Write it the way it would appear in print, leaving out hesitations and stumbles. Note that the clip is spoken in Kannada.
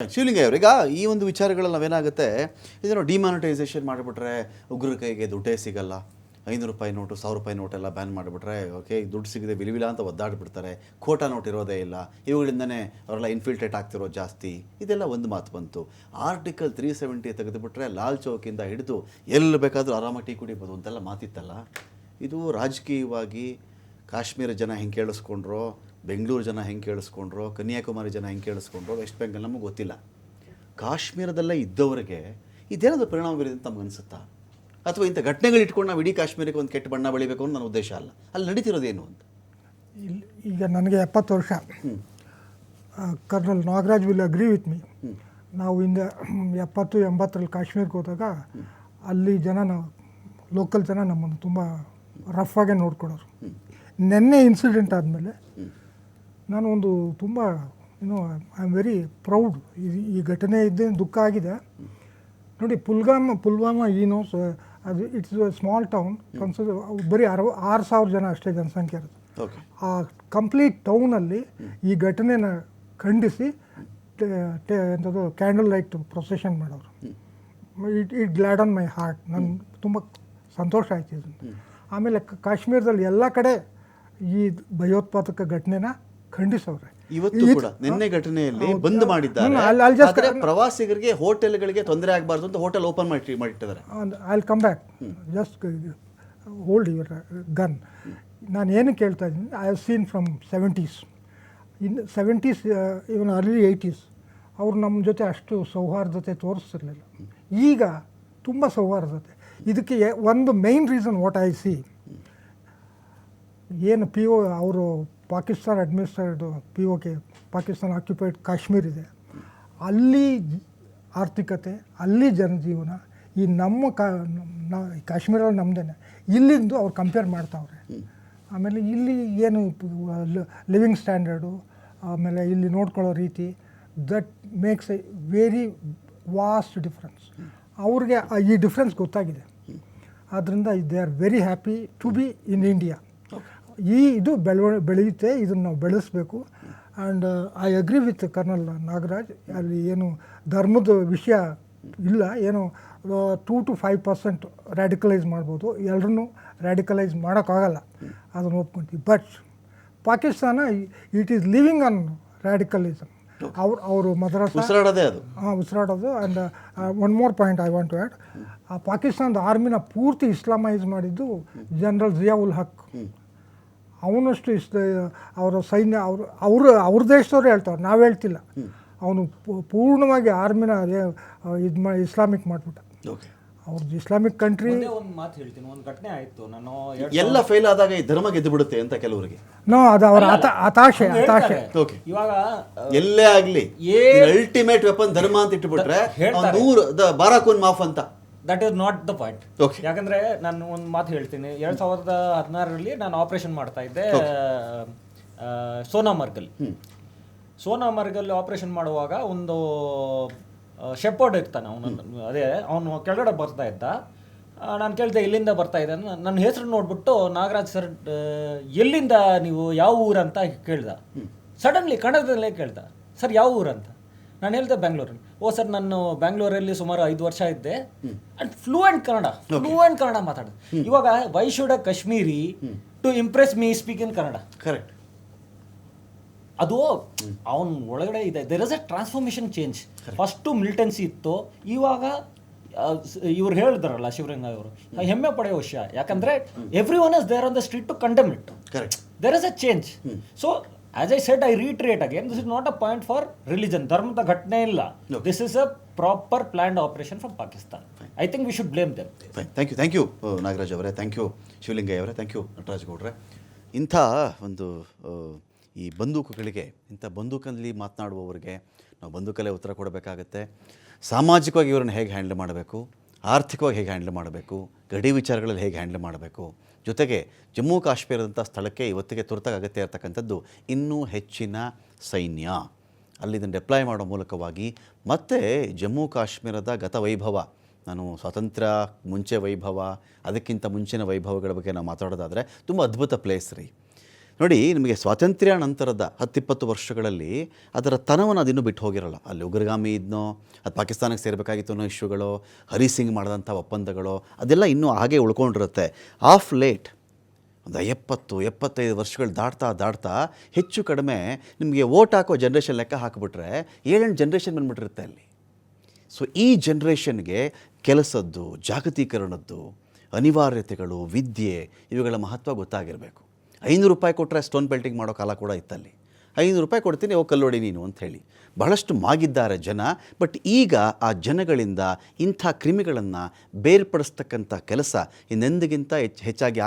ಶಿವಲಿಂಗ ಅವ್ರೀಗ ಈ ಒಂದು ವಿಚಾರಗಳಲ್ಲಿ ನಾವೇನಾಗುತ್ತೆ ಇದನ್ನು ಡಿಮಾನಿಟೈಸೇಷನ್ ಮಾಡಿಬಿಟ್ರೆ ಉಗ್ರರ ಕೈಗೆ ದುಡ್ಡೇ ಸಿಗಲ್ಲ, 500 ರೂಪಾಯಿ ನೋಟು 1000 ರೂಪಾಯಿ ನೋಟೆಲ್ಲ ಬ್ಯಾನ್ ಮಾಡಿಬಿಟ್ರೆ ಓಕೆ ದುಡ್ಡು ಸಿಗದೆ ವಿಲಿವಿಲ ಅಂತ ಒದ್ದಾಡ್ಬಿಡ್ತಾರೆ, ಖೋಟಾ ನೋಟ್ ಇರೋದೇ ಇಲ್ಲ, ಇವುಗಳಿಂದನೇ ಅವರೆಲ್ಲ ಇನ್ಫಿಲ್ಟ್ರೇಟ್ ಆಗ್ತಿರೋದು ಜಾಸ್ತಿ. ಇದೆಲ್ಲ ಒಂದು ಮಾತು ಬಂತು. ಆರ್ಟಿಕಲ್ 370 ತೆಗೆದುಬಿಟ್ರೆ ಲಾಲ್ ಚೌಕಿಂದ ಹಿಡಿದು ಎಲ್ಲಿ ಬೇಕಾದರೂ ಆರಾಮಾಗಿ ಟೀ ಕುಡಿಬೋದು ಅಂತೆಲ್ಲ ಮಾತಿತ್ತಲ್ಲ. ಇದು ರಾಜಕೀಯವಾಗಿ ಕಾಶ್ಮೀರ ಜನ ಹೆಂಗೆ ಕೇಳಿಸ್ಕೊಂಡ್ರೋ, ಬೆಂಗಳೂರು ಜನ ಹೆಂಗೆ ಕೇಳಿಸ್ಕೊಂಡ್ರೋ, ಕನ್ಯಾಕುಮಾರಿ ಜನ ಹೆಂಗೆ ಕೇಳಿಸ್ಕೊಂಡ್ರೋ, ವೆಸ್ಟ್ ಬೆಂಗಾಲ್ ನಮಗೆ ಗೊತ್ತಿಲ್ಲ. ಕಾಶ್ಮೀರದಲ್ಲೇ ಇದ್ದವರಿಗೆ ಇದೇನಾದರೂ ಪರಿಣಾಮ ಬೀರಿದೆ ಅಂತ ನಮ್ಗೆ ಅನಿಸುತ್ತಾ? ಅಥವಾ ಇಂಥ ಘಟನೆಗಳು ಇಟ್ಕೊಂಡು ನಾವು ಇಡೀ ಕಾಶ್ಮೀರಕ್ಕೆ ಒಂದು ಕೆಟ್ಟ ಬಣ್ಣ ಬಳಿಬೇಕು ಅನ್ನೋ ನನ್ನ ಉದ್ದೇಶ ಅಲ್ಲ. ಅಲ್ಲಿ ನಡೀತಿರೋದೇನು ಅಂತ. ಈಗ ನನಗೆ 70 ವರ್ಷ. Colonel Nagaraj will agree with me. ನಾವು ಇಂದ 70-80ರಲ್ಲಿ ಕಾಶ್ಮೀರಕ್ಕೆ ಹೋದಾಗ ಅಲ್ಲಿ ಜನ ಲೋಕಲ್ ಜನ ನಮ್ಮನ್ನು ತುಂಬ ರಫ್ ಆಗೇ ನೋಡ್ಕೊಳೋರು. ನೆನ್ನೆ ಇನ್ಸಿಡೆಂಟ್ ಆದಮೇಲೆ ನಾನು ಒಂದು ತುಂಬ ಐ ಆಮ್ ವೆರಿ ಪ್ರೌಡ್. ಈ ಘಟನೆ ಇದ್ದೇ ದುಃಖ ಆಗಿದೆ ನೋಡಿ. ಪುಲ್ವಾಮಾ ಅದು ಇಟ್ಸ್ ಸ್ಮಾಲ್ ಟೌನ್, ಬರೀ 6,000 ಜನ ಅಷ್ಟೇ ಜನಸಂಖ್ಯೆ ಇರುತ್ತೆ. ಆ ಕಂಪ್ಲೀಟ್ ಟೌನಲ್ಲಿ ಈ ಘಟನೆನ ಖಂಡಿಸಿ ಎಂಥದ್ದು ಕ್ಯಾಂಡಲ್ ಲೈಟ್ ಪ್ರೊಸೆಷನ್ ಮಾಡೋರು. It glad on my heart. ನನಗೆ ತುಂಬ ಸಂತೋಷ ಆಯ್ತು ಇದನ್ನು. ಆಮೇಲೆ ಕಾಶ್ಮೀರದಲ್ಲಿ ಎಲ್ಲ ಕಡೆ ಈ ಭಯೋತ್ಪಾದಕ ಘಟನೆನ ಖಂಡಿಸವ್ರೆ. ಇವತ್ತು ಕೂಡ ನಿನ್ನೆ ಘಟನೆಯಲ್ಲಿ ಬಂದ್ ಮಾಡಿದ್ದಾರೆ. ಪ್ರವಾಸಿಗರಿಗೆ ಹೋಟೆಲ್ಗಳಿಗೆ ತೊಂದರೆ ಆಗಬಾರ್ದು ಅಂತ ಹೋಟೆಲ್ ಓಪನ್ ಮಾಡಿಟ್ಟಿದ್ದಾರೆ. I will come back, just hold your gun. ನಾನು ಏನು ಕೇಳ್ತಾ ಇದ್ದೀನಿ, I have seen from 70s, in 70s even early 80s ಅವ್ರು ನಮ್ಮ ಜೊತೆ ಅಷ್ಟು ಸೌಹಾರ್ದತೆ ತೋರಿಸ್ತಿರ್ಲಿಲ್ಲ. ಈಗ ತುಂಬ ಸೌಹಾರ್ದತೆ. ಇದಕ್ಕೆ ಒಂದು main reason what I C, ಏನು PO ಅವರು ಪಾಕಿಸ್ತಾನ ಅಡ್ಮಿನಿಸ್ಟ್ರೇಟೆಡ್ POK, ಪಾಕಿಸ್ತಾನ ಆಕ್ಯುಪೈಡ್ ಕಾಶ್ಮೀರ್ ಇದೆ, ಅಲ್ಲಿ ಆರ್ಥಿಕತೆ, ಅಲ್ಲಿ ಜನಜೀವನ, ಈ ನಮ್ಮ ಕಾಶ್ಮೀರಲ್ಲಿ ನಮ್ಮದೇ, ಇಲ್ಲಿಂದು ಅವ್ರು ಕಂಪೇರ್ ಮಾಡ್ತಾವ್ರೆ. ಆಮೇಲೆ ಇಲ್ಲಿ ಏನು ಲಿವಿಂಗ್ ಸ್ಟ್ಯಾಂಡರ್ಡು, ಆಮೇಲೆ ಇಲ್ಲಿ ನೋಡ್ಕೊಳ್ಳೋ ರೀತಿ, that makes a very vast difference. ಅವ್ರಿಗೆ ಈ ಡಿಫ್ರೆನ್ಸ್ ಗೊತ್ತಾಗಿದೆ. ಆದ್ದರಿಂದ they are very happy to be in India. ಇದು ಬೆಳೆಯುತ್ತೆ, ಇದನ್ನು ನಾವು ಬೆಳೆಸಬೇಕು. And I agree with colonel Nagaraj. ಅಲ್ಲಿ ಏನು ಧರ್ಮದ ವಿಷಯ ಇಲ್ಲ, ಏನು 2 to 5% ರ್ಯಾಡಿಕಲೈಸ್ ಮಾಡ್ಬೋದು, ಎಲ್ಲರನ್ನೂ ರ್ಯಾಡಿಕಲೈಸ್ ಮಾಡೋಕ್ಕಾಗಲ್ಲ, ಅದನ್ನು ಒಪ್ಕೊಂತೀವಿ. But Pakistan it is living on radicalism. ಅವರು ಮದ್ರಾಸ ಉಸಿರಾಡೋದು. And one more point I want to add, ಆ ಪಾಕಿಸ್ತಾನದ ಆರ್ಮಿನ ಪೂರ್ತಿ ಇಸ್ಲಾಮೈಸ್ ಮಾಡಿದ್ದು ಜನರಲ್ ಜಿಯಾವುಲ್ ಹಕ್. ಅವನಷ್ಟು ಅವರ ಸೈನ್ಯ ಅವ್ರ ದೇಶದವ್ರು ಹೇಳ್ತಾರೆ, ನಾವು ಹೇಳ್ತಿಲ್ಲ. ಅವನು ಪೂರ್ಣವಾಗಿ ಆರ್ಮಿನ ಇಸ್ಲಾಮಿಕ್ ಮಾಡಿಬಿಟ್ಟ. ಅವ್ರದ್ದು ಇಸ್ಲಾಮಿಕ್ ಕಂಟ್ರಿ. ಒಂದು ಮಾತು ಹೇಳ್ತೀನಿ, ಒಂದು ಘಟನೆ ಆಯಿತು. ನಾನು ಎಲ್ಲ ಫೇಲ್ ಆದಾಗ ಈ ಧರ್ಮ ಗೆದ್ದು ಬಿಡುತ್ತೆ ಅಂತ ಕೆಲವರಿಗೆ ಅದು ಅವರ ಹತಾಶೆ. ಇವಾಗ ಎಲ್ಲೇ ಆಗಲಿ ಅಲ್ಟಿಮೇಟ್ ವೆಪನ್ ಧರ್ಮ ಅಂತ ಇಟ್ಟುಬಿಟ್ರೆ ಬಾರಾಕೂನ್ ಮಾಫ್ ಅಂತ. That is not the point. ಯಾಕಂದ್ರೆ ನಾನು ಒಂದು ಮಾತು ಹೇಳ್ತೀನಿ. 2016ರಲ್ಲಿ ನಾನು ಆಪರೇಷನ್ ಮಾಡ್ತಾ ಇದ್ದೆ ಸೋನಾಮರ್ಗಲ್ಲಿ ಆಪರೇಷನ್ ಮಾಡುವಾಗ ಒಂದು ಶೆಪರ್ಡ್ ಇರ್ತಾನೆ, ಅವನು ಕೆಳಗಡೆ ಬರ್ತಾ ಇದ್ದ. ನಾನು ಕೇಳಿದೆ ಎಲ್ಲಿಂದ ಬರ್ತಾ ಇದ್ದೆ, ನನ್ನ ಹೆಸರು ನೋಡ್ಬಿಟ್ಟು ನಾಗರಾಜ್ ಸರ್ ಎಲ್ಲಿಂದ ನೀವು, ಯಾವ ಊರಂತ ಕೇಳ್ದ. ಸಡನ್ಲಿ ಕನ್ನಡದಲ್ಲೇ ಕೇಳ್ದ, ಸರ್ ಯಾವ ಊರಂತ. ನಾನು ಹೇಳಿದೆ ಬೆಂಗಳೂರಲ್ಲಿ. ಓ ಸರ್, ನಾನು ಬೆಂಗಳೂರಲ್ಲಿ ಸುಮಾರು 5 ವರ್ಷ ಇದ್ದೆ ಅಂಡ್ ಫ್ಲೂಯೆಂಟ್ ಕನ್ನಡ ಮಾತಾಡಿದೆ. ಇವಾಗ why should a Kashmiri to impress me speak in Kannada? Correct. ಅದು ಅವನ ಒಳಗಡೆ ಇದೆ. There is a transformation change. First militancy ಇತ್ತು, ಇವಾಗ ಇವ್ರು ಹೇಳಿದಾರಲ್ಲ ಶಿವಲಿಂಗ ಅವರು, ಹೆಮ್ಮೆ ಪಡೆಯೋ ವಿಷಯ. ಯಾಕಂದ್ರೆ every one is there on the street to condemn it. There is a change. So as I said, I reiterate again, this is not a point for religion. ಧರ್ಮದ ಘಟನೆ ಇಲ್ಲ. This is a proper planned operation from Pakistan. I think we should blame them. Thank you Nagaraj ಅವರೇ, ಥ್ಯಾಂಕ್ ಯು ಶಿವಲಿಂಗಯ್ಯ ಅವರೇ, ಥ್ಯಾಂಕ್ ಯು ನಟರಾಜ್ ಗೌಡ್ರೆ. ಇಂಥ ಒಂದು ಈ ಬಂದೂಕುಗಳಿಗೆ, ಇಂಥ ಬಂದೂಕಲ್ಲಿ ಮಾತನಾಡುವವರಿಗೆ ನಾವು ಬಂದೂಕಲ್ಲೇ ಉತ್ತರ ಕೊಡಬೇಕಾಗತ್ತೆ. ಸಾಮಾಜಿಕವಾಗಿ ಇವರನ್ನು ಹೇಗೆ ಹ್ಯಾಂಡಲ್ ಮಾಡಬೇಕು, ಆರ್ಥಿಕವಾಗಿ ಹೇಗೆ ಹ್ಯಾಂಡಲ್ ಮಾಡಬೇಕು, ಗಡಿ ವಿಚಾರಗಳಲ್ಲಿ ಹೇಗೆ ಹ್ಯಾಂಡಲ್ ಮಾಡಬೇಕು, ಜೊತೆಗೆ ಜಮ್ಮು ಕಾಶ್ಮೀರದಂಥ ಸ್ಥಳಕ್ಕೆ ಇವತ್ತಿಗೆ ತುರ್ತಾಗಿ ಅಗತ್ಯ ಇರತಕ್ಕಂಥದ್ದು ಇನ್ನೂ ಹೆಚ್ಚಿನ ಸೈನ್ಯ ಅಲ್ಲಿ ಇದನ್ನು ಡಿಪ್ಲಾಯ್ ಮಾಡೋ ಮೂಲಕವಾಗಿ ಮತ್ತೆ ಜಮ್ಮು ಕಾಶ್ಮೀರದ ಗತ ವೈಭವ, ನಾನು ಸ್ವಾತಂತ್ರ್ಯ ಮುಂಚೆ ವೈಭವ, ಅದಕ್ಕಿಂತ ಮುಂಚಿನ ವೈಭವಗಳ ಬಗ್ಗೆ ನಾವು ಮಾತಾಡೋದಾದರೆ ತುಂಬ ಅದ್ಭುತ ಪ್ಲೇಸ್ ರೀ. ನೋಡಿ, ನಿಮಗೆ ಸ್ವಾತಂತ್ರ್ಯ ನಂತರದ 10-20 ವರ್ಷಗಳಲ್ಲಿ ಅದರ ತನವನ್ನು ಅದಿನ್ನೂ ಬಿಟ್ಟು ಹೋಗಿರಲ್ಲ. ಅಲ್ಲಿ ಉಗ್ರಗಾಮಿ ಇದ್ನೋ, ಅದು ಪಾಕಿಸ್ತಾನಕ್ಕೆ ಸೇರಬೇಕಾಗಿತ್ತು ಅನ್ನೋ ಇಶ್ಯೂಗಳು, ಹರಿ ಸಿಂಗ್ ಮಾಡಿದಂಥ ಒಪ್ಪಂದಗಳು, ಅದೆಲ್ಲ ಇನ್ನೂ ಹಾಗೆ ಉಳ್ಕೊಂಡಿರುತ್ತೆ. ಆಫ್ ಲೇಟ್ ಒಂದು 70-75 ವರ್ಷಗಳು ದಾಟ್ತಾ ಹೆಚ್ಚು ಕಡಿಮೆ ನಿಮಗೆ ವೋಟ್ ಹಾಕೋ ಜನ್ರೇಷನ್ ಲೆಕ್ಕ ಹಾಕಿಬಿಟ್ರೆ 7-8 ಜನ್ರೇಷನ್ ಬಂದುಬಿಟ್ಟಿರುತ್ತೆ ಅಲ್ಲಿ. ಸೊ ಈ ಜನ್ರೇಷನ್ಗೆ ಕೆಲಸದ್ದು, ಜಾಗತೀಕರಣದ್ದು, ಅನಿವಾರ್ಯತೆಗಳು, ವಿದ್ಯೆ, ಇವುಗಳ ಮಹತ್ವ ಗೊತ್ತಾಗಿರಬೇಕು. 500 ರೂಪಾಯಿ ಕೊಟ್ಟರೆ ಸ್ಟೋನ್ ಪೆಲ್ಟಿಂಗ್ ಮಾಡೋ ಕಾಲ ಕೂಡ ಇತ್ತಲ್ಲಿ. 500 ರೂಪಾಯಿ ಕೊಡ್ತೀನಿ, ಹೋಗಿ ಕಲ್ಲೊಡಿ ನೀನು ಅಂತ ಹೇಳಿ ಬಹಳಷ್ಟು ಮಾಗಿದ್ದಾರೆ ಜನ. ಬಟ್ ಈಗ ಆ ಜನಗಳಿಂದ ಇಂಥ ಕ್ರಿಮಿಗಳನ್ನು ಬೇರ್ಪಡಿಸ್ತಕ್ಕಂಥ ಕೆಲಸ ಇನ್ನೆಂದಿಗಿಂತ ಹೆಚ್ಚಾಗಿ ಆಗಲಿ